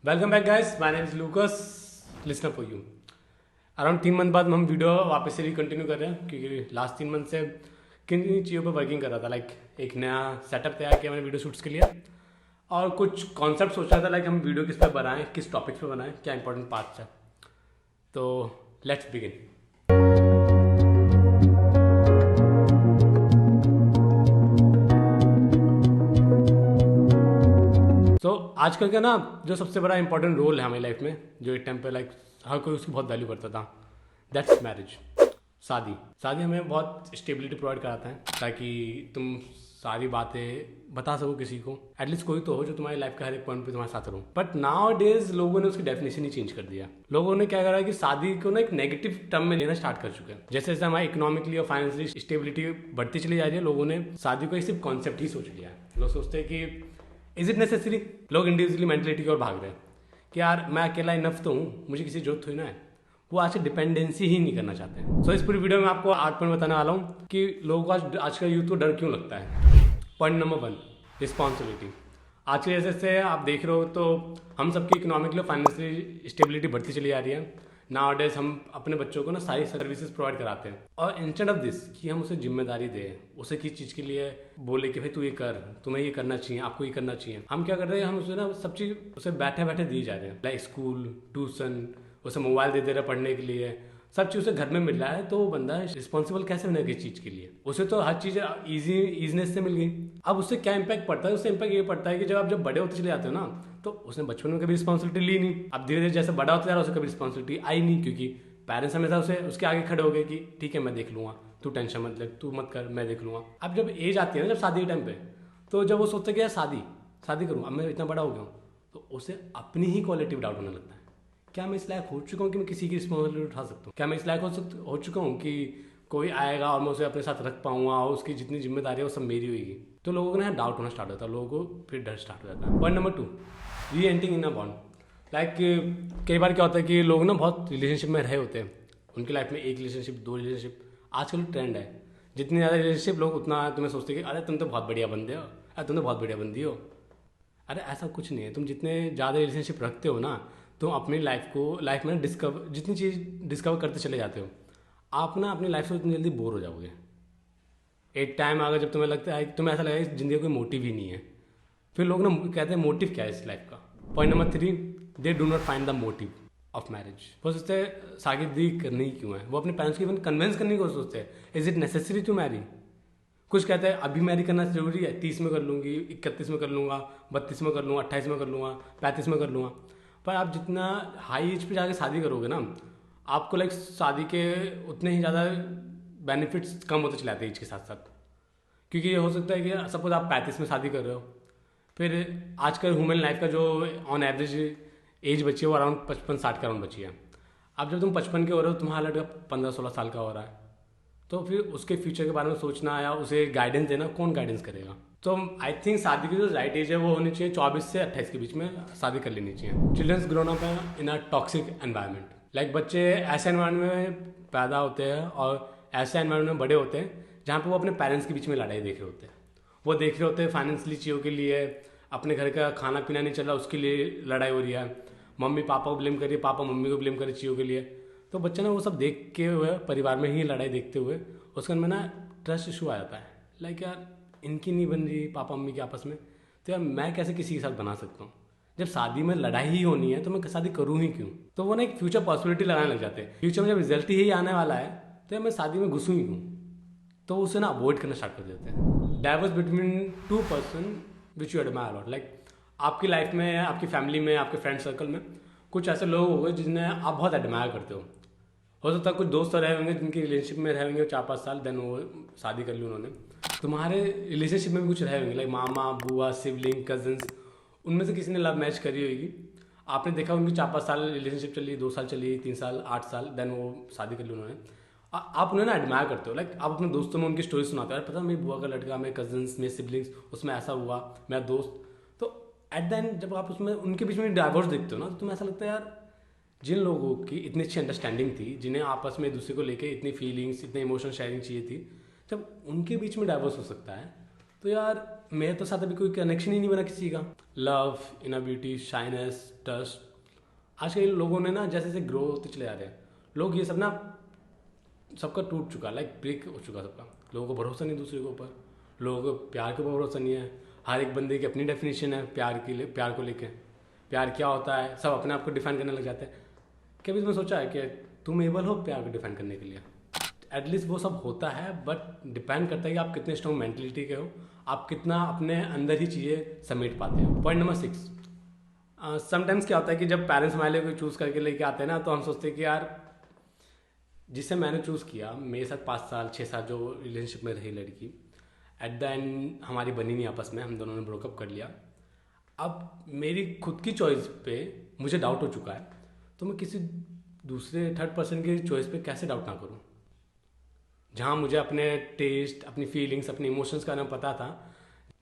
Welcome back guys, my name is लूकस। Listen up for you. Around 3 month बाद हम video वापस से continue कर रहे हैं क्योंकि लास्ट 3 मंथ से किन किन चीज़ों पर वर्किंग कर रहा था। लाइक एक नया सेटअप तैयार किया मैंने वीडियो शूट्स के लिए और कुछ कॉन्सेप्ट सोचा था। लाइक हम वीडियो किस पर बनाएं, किस टॉपिक्स पे बनाएं, क्या इंपॉर्टेंट पार्ट्स है। तो लेट्स बिगिन। तो आजकल का ना जो सबसे बड़ा इंपॉर्टेंट रोल है हमारी लाइफ में, जो एक टाइम पे लाइक हर कोई उसकी बहुत वैल्यू करता था, दैट्स मैरिज। शादी शादी हमें बहुत स्टेबिलिटी प्रोवाइड कराता है ताकि तुम सारी बातें बता सको किसी को। एटलीस्ट कोई तो हो जो तुम्हारी लाइफ के हर एक पॉइंट पे तुम्हारे साथ रहो। बट नाउ डेज लोगों ने उसकी डेफिनेशन ही चेंज कर दिया। लोगों ने क्या करा है कि शादी को ना एक नेगेटिव टर्म में लेना स्टार्ट कर चुके हैं। जैसे जैसे हमारी इकोनॉमिकली और फाइनेंशियली स्टेबिलिटी बढ़ती चली जा रही है, लोगों ने शादी को एक सिर्फ कॉन्सेप्ट ही सोच लिया है। लोग सोचते हैं कि इज इट नेसेसरी। लोग इंडिविजुअली मेंटलिटी की ओर भाग रहे हैं कि यार मैं अकेला इनफ तो हूँ, मुझे किसी जरूरत थोड़ी ना है। वो आज से डिपेंडेंसी ही नहीं करना चाहते हैं। सो इस पूरी वीडियो में आपको 8 पॉइंट बताने वाला हूँ कि लोगों को आज का यूथ को डर क्यों लगता है। Point number 1, responsibility. आज के जैसे से आप देख रहे हो तो हम सबकी इकोनॉमिकली फाइनेंशियली स्टेबिलिटी बढ़ती चली जा रही है। नाउ डेज हम अपने बच्चों को ना सारी सर्विसेज प्रोवाइड कराते हैं और इंस्टेड ऑफ दिस कि हम उसे जिम्मेदारी दें, उसे किस चीज़ के लिए बोले कि भाई तू ये कर, तुम्हें ये करना चाहिए, आपको ये करना चाहिए, हम क्या कर रहे हैं, हम उसे ना सब चीज़ उसे बैठे बैठे दिए जा रहे हैं। लाइक स्कूल, ट्यूशन, उसे मोबाइल दे रहे हैं पढ़ने के लिए, सब चीज़ उसे घर में मिल रहा है। तो वो बंदा रिस्पॉन्सिबल कैसे बनेगा किस चीज़ के लिए? उसे तो हर चीज़ ईजीनेस से मिल गई। अब उससे क्या इम्पैक्ट पड़ता है? उससे इम्पैक्ट ये पड़ता है कि जब बड़े होते चले जाते हो ना, तो उसने बचपन में कभी रिस्पॉन्सिबिलिटी ली नहीं। अब धीरे धीरे जैसे बड़ा होता जा रहा है उसे कभी रिस्पॉन्सिबिलिटी आई नहीं, क्योंकि पेरेंट्स हमेशा उसे उसके आगे खड़े हो गए कि ठीक है मैं देख लूँगा, तू टेंशन मत ले, तू मत कर, मैं देख लूँगा। अब जब एज आती है ना, जब शादी के टाइम पे, तो जब वो सोचते कि यार शादी शादी करूँ, अब मैं इतना बड़ा हो गया हूँ, तो उसे अपनी ही क्वालिटी डाउट होने लगता है। क्या मैं इस लायक हो चुका हूँ कि मैं किसी की रिस्पॉन्सिबिलिटी उठा सकता हूँ? क्या मैं इस लायक हो चुका हूँ कि कोई आएगा और मैं उसे अपने साथ रख पाऊंगा और उसकी जितनी जिम्मेदारी है वो सब मेरी होगी? तो लोगों को ना डाउट होना स्टार्ट होता है, लोगों को फिर डर स्टार्ट हो जाता है। पॉइंट नंबर 2, री एंटिंग इन अ बॉन्ड। लाइक कई बार क्या होता है कि लोग ना बहुत रिलेशनशिप में रहे होते हैं, उनकी लाइफ में एक रिलेशनशिप, 2 रिलेशनशिप, आजकल ट्रेंड है। जितनी ज़्यादा रिलेशनशिप लोग उतना तुम्हें सोचते कि अरे तुम तो बहुत बढ़िया बंदे हो, अरे तुम तो बहुत बढ़िया बंदी हो। अरे ऐसा कुछ नहीं है। तुम जितने ज़्यादा रिलेशनशिप रखते हो ना, तुम अपनी लाइफ में जितनी चीज़ डिस्कवर करते चले जाते हो, आप ना अपनी लाइफ से उतनी जल्दी बोर हो जाओगे। एक टाइम आएगा जब तुम्हें लगता है, तुम्हें ऐसा लगेगा कि जिंदगी का कोई मोटिव ही नहीं है। फिर लोग ना कहते हैं मोटिव क्या है इस लाइफ का। Point number 3, they do not find the motive of marriage. वो सोचते हैं शादी करनी ही क्यों है। वो अपने पेरेंट्स को इवन कन्विंस करने की कोशिश सोचते हैं, is it necessary to marry. कुछ कहते हैं अभी मैरी करना जरूरी है, 30 में कर लूँगी, 31 में कर लूँगा, 32 में कर लूँगा, 28 में कर लूँगा, 35 में कर लूँगा। पर आप जितना हाई एज पे जाके शादी करोगे ना, आपको लाइक शादी के उतने ही ज़्यादा बेनिफिट्स कम होते चले जाते हैं एज के साथ साथ। क्योंकि ये हो सकता है कि सपोज आप 35 में शादी कर रहे हो, फिर आजकल ह्यूमन लाइफ का जो ऑन एवरेज एज बची है वो अराउंड 55-60 के अराउंड बची है। अब जब तुम 55 के हो रहे हो, तुम्हारा लड़का 15-16 साल का हो रहा है, तो फिर उसके फ्यूचर के बारे में सोचना या उसे गाइडेंस देना, कौन गाइडेंस करेगा? तो आई थिंक शादी की जो राइट एज है वो होनी चाहिए 24 से 28 के बीच में शादी कर लेनी चाहिए। Childrens grown up in a toxic environment. Like बच्चे ऐसे एनवायरनमेंट में पैदा होते हैं और ऐसे एनवायरनमेंट में बड़े होते हैं जहाँ पे वो अपने पेरेंट्स के बीच में लड़ाई देख रहे होते हैं। वो देख रहे होते हैं फाइनेंशियली चीज़ों के लिए, अपने घर का खाना पीना नहीं चल रहा उसके लिए लड़ाई हो रही है, मम्मी पापा को ब्लेम करिए, पापा मम्मी को ब्लेम करे चीज़ों के लिए। तो बच्चा ना वो सब देख के हुए, परिवार में ही लड़ाई देखते हुए उसके अंदर ना ट्रस्ट इशू आ जाता है। लाइक यार इनकी नहीं बन रही पापा मम्मी के आपस में, तो यार मैं कैसे किसी के साथ बना सकता हूँ? जब शादी में लड़ाई ही होनी है तो मैं शादी करूँ ही क्यों? तो वो ना एक फ्यूचर पॉसिबिलिटी लगाने लग जाते हैं। फ्यूचर में जब रिजल्ट ही आने वाला है तो यार मैं शादी में घुसूँ ही क्यों? तो उसे ना अवॉइड करना स्टार्ट कर देते हैं। Diverse between 2 person which you admire lot. Like आपकी लाइफ में, आपकी फैमिली में, आपके फ्रेंड सर्कल में कुछ ऐसे लोग हो गए जिन्हें आप बहुत एडमायर करते हो सकता है कुछ दोस्त रहे होंगे जिनकी रिलेशनशिप में रहे होंगे 4-5 साल, देन वो शादी कर ली उन्होंने। तुम्हारे रिलेशनशिप में भी कुछ रहे होंगे, लाइक मामा, बुआ, सिबलिंग, कजन्स, उनमें से किसी ने लव मैच करी होगी। आपने देखा उनकी 4-5 साल रिलेशनशिप चली, 2 साल चली, 3 साल, 8 साल, देन वो शादी कर ली उन्होंने। आप उन्हें ना एडमायर करते हो। लाइक आप अपने दोस्तों में उनकी स्टोरी सुनाते हो, यार पता मेरी बुआ का लड़का, मेरे कजन्स, मेरे सिबलिंग्स, उसमें ऐसा हुआ, मेरा दोस्त। तो एट द एंड जब आप उसमें उनके बीच में डाइवोर्स देखते हो ना, तो तुम्हें ऐसा लगता है यार जिन लोगों की इतनी अच्छी अंडरस्टैंडिंग थी, जिन्हें आपस में एक दूसरे को लेके इतनी फीलिंग्स, इतने इमोशन शेयरिंग चाहिए थी, जब उनके बीच में डाइवोर्स हो सकता है तो यार मेरे तो साथ अभी कोई कनेक्शन ही नहीं बना किसी का। Love, inner beauty, shyness, trust, आज के लोगों ने ना जैसे जैसे ग्रो होते चले जा रहे हैं, लोग ये सब ना सबका टूट चुका, लाइक ब्रेक हो चुका सबका। लोगों को भरोसा नहीं दूसरे के ऊपर, लोगों को प्यार के ऊपर भरोसा नहीं है। हर एक बंदे की अपनी डेफिनेशन है प्यार के लिए, प्यार को लेके। प्यार क्या होता है सब अपने आप को डिफाइन करने लग जाते हैं। कभी तुमने सोचा है कि तुम एबल हो प्यार को डिफाइन करने के लिए? एटलीस्ट वो सब होता है, बट डिपेंड करता है कि आप कितने स्ट्रॉन्ग मेंटलिटी के हो, आप कितना अपने अंदर ही चीज़ें समेट पाते हो। पॉइंट नंबर 6, समटाइम्स क्या होता है कि जब पेरेंट्स हमारे लिए कोई चूज़ करके लेके आते हैं ना, तो हम सोचते हैं कि यार जिसे मैंने चूज़ किया, मेरे साथ 5 साल 6 साल जो रिलेशनशिप में रही लड़की, एट द एंड हमारी बनी नहीं आपस में, हम दोनों ने ब्रोकअप कर लिया। अब मेरी खुद की चॉइस पे मुझे डाउट हो चुका है, तो मैं किसी दूसरे थर्ड पर्सन की चॉइस पे कैसे डाउट ना करूं? जहां मुझे अपने टेस्ट, अपनी फीलिंग्स, अपने इमोशंस का ना पता था,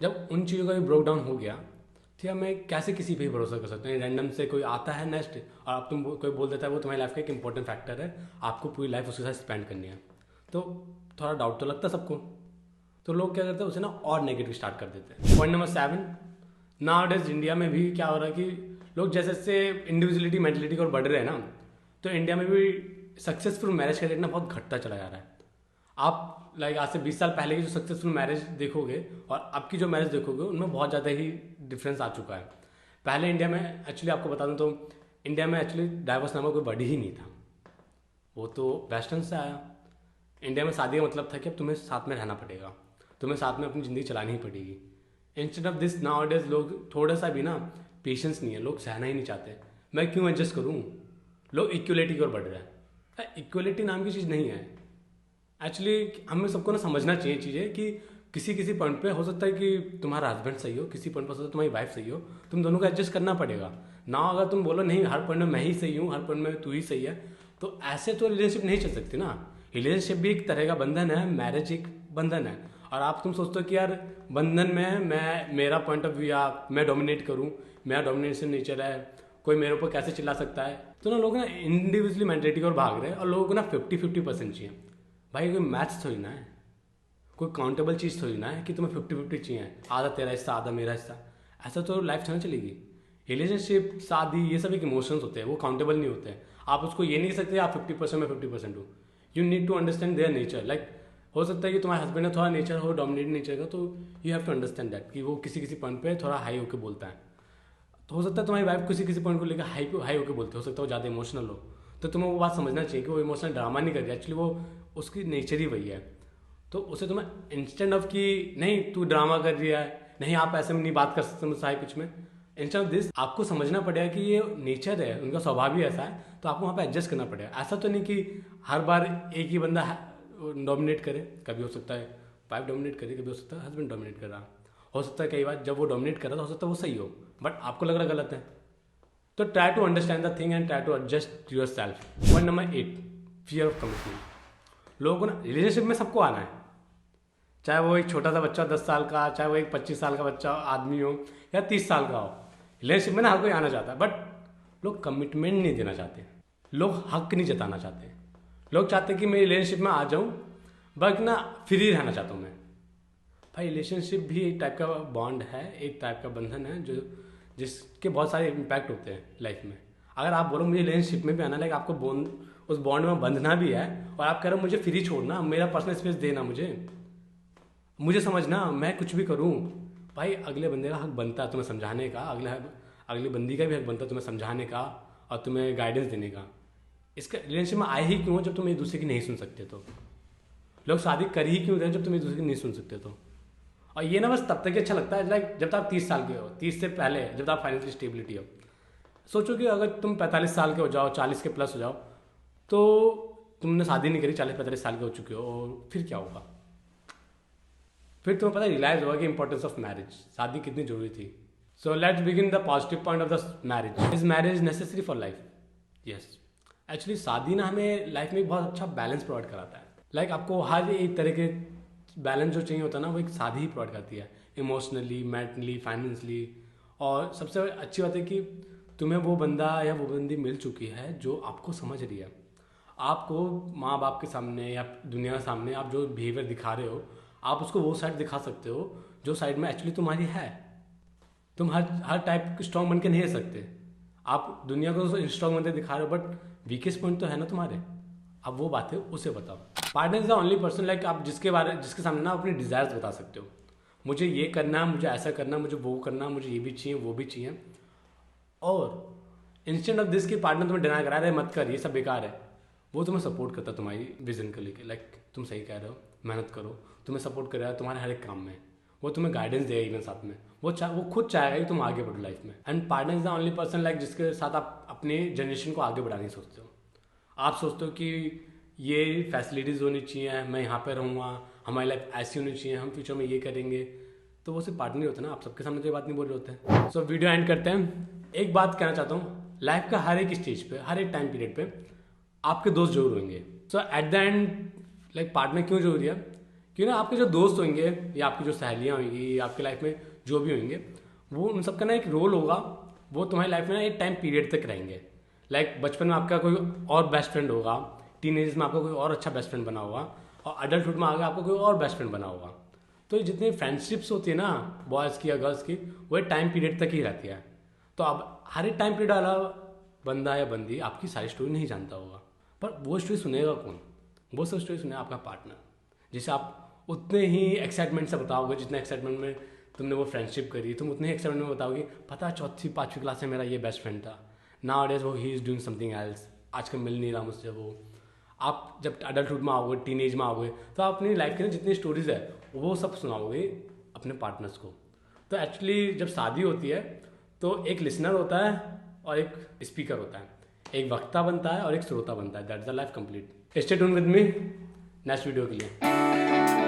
जब उन चीज़ों का भी ब्रोक डाउन हो गया, ठीक है, मैं कैसे किसी पे भी भरोसा कर सकता हूँ? रैंडम से कोई आता है नेक्स्ट और अब कोई बोल देता है वो तुम्हारी लाइफ का एक इंपॉर्टेंट फैक्टर है, आपको पूरी लाइफ उसके साथ स्पेंड करनी है, तो थोड़ा डाउट तो लगता है सबको। तो लोग क्या करते हैं, उसे ना और नेगेटिव स्टार्ट कर देते हैं। Point number 7, now days India में भी क्या हो रहा है कि लोग जैसे जैसे इंडिविजुअलिटी मेंटलिटी की ओर बढ़ रहे हैं ना, तो इंडिया में भी सक्सेसफुल मैरिज का रेट ना बहुत घटता चला जा रहा है। आप लाइक आज से 20 साल पहले की जो सक्सेसफुल मैरिज देखोगे और अब की जो मैरिज देखोगे, उनमें बहुत ज़्यादा ही डिफरेंस आ चुका है। पहले इंडिया में एक्चुअली आपको बता दूं तो इंडिया में एक्चुअली डाइवोर्स नामक कोई वर्ड ही नहीं था, वो तो वेस्टर्न से आया। इंडिया में शादी का मतलब था कि अब तुम्हें साथ में रहना पड़ेगा, तुम्हें साथ में अपनी ज़िंदगी चलानी ही पड़ेगी। Instead of this now days लोग थोड़ा सा भी ना पेशेंस नहीं है, लोग सहना ही नहीं चाहते। मैं क्यों एडजस्ट करूँ? लोग इक्वलिटी की ओर बढ़ रहे हैं। इक्वलिटी नाम की चीज़ नहीं है एक्चुअली। हमें सबको ना समझना चाहिए चीज़ें कि किसी किसी पॉइंट पे हो सकता है कि तुम्हारा हस्बैंड सही हो, किसी पॉइंट पर हो सकता है तुम्हारी वाइफ सही हो, तुम दोनों को एडजस्ट करना पड़ेगा ना। अगर तुम बोलो नहीं हर पॉइंट में मैं ही सही हूँ, हर पॉइंट में तू ही सही है, तो ऐसे तो रिलेशनशिप नहीं चल सकती ना। रिलेशनशिप भी एक तरह का बंधन है, मैरिज एक बंधन है। और आप तुम सोचते हो कि यार बंधन में मैं मेरा पॉइंट ऑफ व्यू या मैं डोमिनेट करूँ, मेरा डोमिनेशन नेचर है, कोई मेरे ऊपर कैसे चिल्ला सकता है? तो ना लोग ना इंडिविजुअली मेंटलिटी की ओर भाग रहे हैं और लोगों को ना 50-50% चाहिए। भाई कोई मैथ्स थोड़ी ना है, कोई काउंटेबल चीज़ थोड़ी ना है कि तुम्हें 50-50 चाहिए, आधा तेरा हिस्सा आधा मेरा हिस्सा। ऐसा तो लाइफ थोड़ी चलेगी। रिलेशनशिप, शादी, ये सब एक इमोशंस होते हैं, वो काउंटेबल नहीं होते हैं। आप उसको ये नहीं कह सकते आप 50% में 50% हो। You need to understand their nature. Like हो सकता है कि तुम्हारे हस्बैंड ने थोड़ा नेचर हो डोमिनेट नेचर का, तो you have to understand that कि वो किसी किसी पॉइंट पे थोड़ा हाई होकर बोलता है। तो हो सकता है तुम्हारी वाइफ किसी किसी पॉइंट को लेकर हाई होकर बोलते हो सकता है वो ज़्यादा इमोशनल हो, तो तुम्हें वो बात समझना चाहिए कि वो इमोशनल ड्रामा नहीं कर रही, एक्चुअली वो उसकी नेचर ही वही है। तो उसे तुम्हें इंस्टेंट ऑफ कि नहीं तू ड्रामा कर रही है, नहीं आप ऐसे में नहीं बात कर सकते मुझसे हाई पिच में, इंस्टेंट ऑफ दिस आपको समझना पड़ेगा कि ये नेचर है, उनका स्वभाव ही ऐसा है, तो आपको वहाँ पे एडजस्ट करना पड़ेगा। ऐसा तो नहीं कि हर बार एक ही बंदा डोमिनेट करे। कभी हो सकता है वाइफ डोमिनेट करे, कभी हो सकता है हस्बैंड डोमिनेट कर रहा, हो सकता है कई बार जब वो डोमिनेट कर रहा हो सकता है वो सही हो, बट आपको लग रहा गलत है। तो try to understand the thing and try to adjust your self. Point number 8, fear of commitment. लोगों को ना रिलेशनशिप में सबको आना है, चाहे वो एक छोटा सा बच्चा 10 साल का, चाहे वो एक 25 साल का बच्चा आदमी हो या 30 साल का हो। रिलेशनशिप में ना हर कोई आना चाहता है, बट लोग कमिटमेंट नहीं देना चाहते, लोग हक नहीं जताना चाहते। लोग चाहते कि मैं रिलेशनशिप में आ जाऊँ बट ना फ्री रहना चाहता हूँ मैं। भाई रिलेशनशिप भी एक टाइप का बॉन्ड है, एक टाइप का बंधन है जो जिसके बहुत सारे इम्पैक्ट होते हैं लाइफ में। अगर आप बोलो मुझे रिलेशनशिप में भी आना, लाइक आपको बॉन्ड उस बॉन्ड में बंधना भी है, और आप कह रहे हो मुझे फ्री छोड़ना, मेरा पर्सनल स्पेस देना, मुझे समझना, मैं कुछ भी करूँ। भाई अगले बंदे का हक बनता है तुम्हें समझाने का, अगली बंदी का भी हक बनता है तुम्हें समझाने का और तुम्हें गाइडेंस देने का। इसका रिलेशनशिप में आए ही क्यों जब तुम एक दूसरे की नहीं सुन सकते? तो लोग शादी कर ही क्यों रहे जब तुम एक दूसरे की नहीं सुन सकते? तो और ये ना बस तब तक ही अच्छा लगता है लाइक जब तक आप 30 साल के हो, 30 से पहले जब आप फाइनेंशियल स्टेबिलिटी हो। सोचो कि अगर तुम 45 साल के हो जाओ, 40 के प्लस हो जाओ, तो तुमने शादी नहीं करी, 40-45 साल के हो चुके हो, और फिर क्या होगा? फिर तुम्हें पता रियलाइज होगा कि इंपॉर्टेंस ऑफ मैरिज, शादी कितनी जरूरी थी। So let's begin the positive point of the marriage. Is marriage necessary for life? Yes, actually शादी ना हमें लाइफ में एक बहुत अच्छा बैलेंस प्रोवाइड कराता है। लाइक आपको हर एक तरह के बैलेंस जो चाहिए होता है ना, वो एक शादी ही प्रोवाइड करती है, इमोशनली, मेंटली, फाइनेंशियली। और सबसे अच्छी बात है कि तुम्हें वो बंदा या वो बंदी मिल चुकी है जो आपको समझ रही है। आपको माँ बाप के सामने या दुनिया के सामने आप जो बिहेवियर दिखा रहे हो, आप उसको वो साइड दिखा सकते हो जो साइड में एक्चुअली तुम्हारी है। तुम हर टाइप स्ट्रॉन्ग बन के नहीं रह सकते। आप दुनिया को स्ट्रॉन्ग बनते दिखा रहे हो, बट वीकेस्ट पॉइंट तो है ना तुम्हारे। अब वो बात है, उसे बताओ। Partner is the only person like आप जिसके सामने ना अपनी डिजायर्स बता सकते हो। मुझे ये करना है, मुझे ऐसा करना, मुझे वो करना, मुझे ये भी चाहिए, वो भी चाहिए। और इंस्टेंट ऑफ दिस की पार्टनर तुम्हें डिनाई करा रहे मत कर, ये सब बेकार है, वो तुम्हें सपोर्ट करता है तुम्हारी विजन को लेके। लाइक तुम सही कह रहे हो, मेहनत करो, तुम्हें सपोर्ट कर रहा है तुम्हारे हर एक काम में, वो तुम्हें गाइडेंस देगा इवन साथ में। वो खुद चाहेगा कि तुम आगे बढ़ो लाइफ में। And partner is the only person like जिसके साथ आप अपने जनरेशन को आगे बढ़ाने सोचते हो। आप सोचते हो कि ये फैसिलिटीज़ होनी चाहिए, मैं यहाँ पे रहूँगा, हमारी लाइफ ऐसी होनी चाहिए, हम फ्यूचर में ये करेंगे। तो वो सिर्फ पार्टनर नहीं होता ना, आप सबके सामने तो ये बात नहीं बोल रहे होते। सो वीडियो एंड करते हैं। एक बात कहना चाहता हूँ, लाइफ का हर एक स्टेज पे, हर एक टाइम पीरियड पे आपके दोस्त जरूर होंगे। So at the end like partner क्यों जरूरी है? क्योंकि ना आपके जो दोस्त होंगे या आपकी जो सहेलियाँ होंगी या आपकी लाइफ में जो भी होंगे, वो उन सबका ना एक रोल होगा। वो तुम्हारी लाइफ में ना एक टाइम पीरियड तक रहेंगे। लाइक बचपन में आपका कोई और बेस्ट फ्रेंड होगा, टीनेज में आपका कोई और अच्छा बेस्ट फ्रेंड बना होगा, और अडल्टहुड में आगे आपको कोई और बेस्ट फ्रेंड बना होगा। तो जितनी फ्रेंडशिप्स होती है ना बॉयज़ की या गर्ल्स की, वो एक टाइम पीरियड तक ही रहती है। तो अब हर एक टाइम पीरियड वाला बंदा या बंदी आपकी सारी स्टोरी नहीं जानता होगा, पर वो स्टोरी सुनेगा कौन? वो सब स्टोरी सुनेगा आपका पार्टनर, जिसे आप उतने ही एक्साइटमेंट से बताओगे जितने एक्साइटमेंट में तुमने वो फ्रेंडशिप करी। तुम उतने ही एक्साइटमेंट में बताओगे, पता 4th-5th क्लास में मेरा ये बेस्ट फ्रेंड था, नाउ डेज वो he is doing something else, आजकल मिल नहीं रहा मुझसे वो। आप जब अडल्टहुड में आओगे, टीनेज में आओगे, तो आप अपनी लाइफ की जितनी स्टोरीज है वो सब सुनाओगे अपने पार्टनर्स को। तो एक्चुअली जब शादी होती है तो एक लिसनर होता है और एक स्पीकर होता है, एक वक्ता बनता है और एक श्रोता बनता है। That's the life complete. Stay tune with me next video के लिए।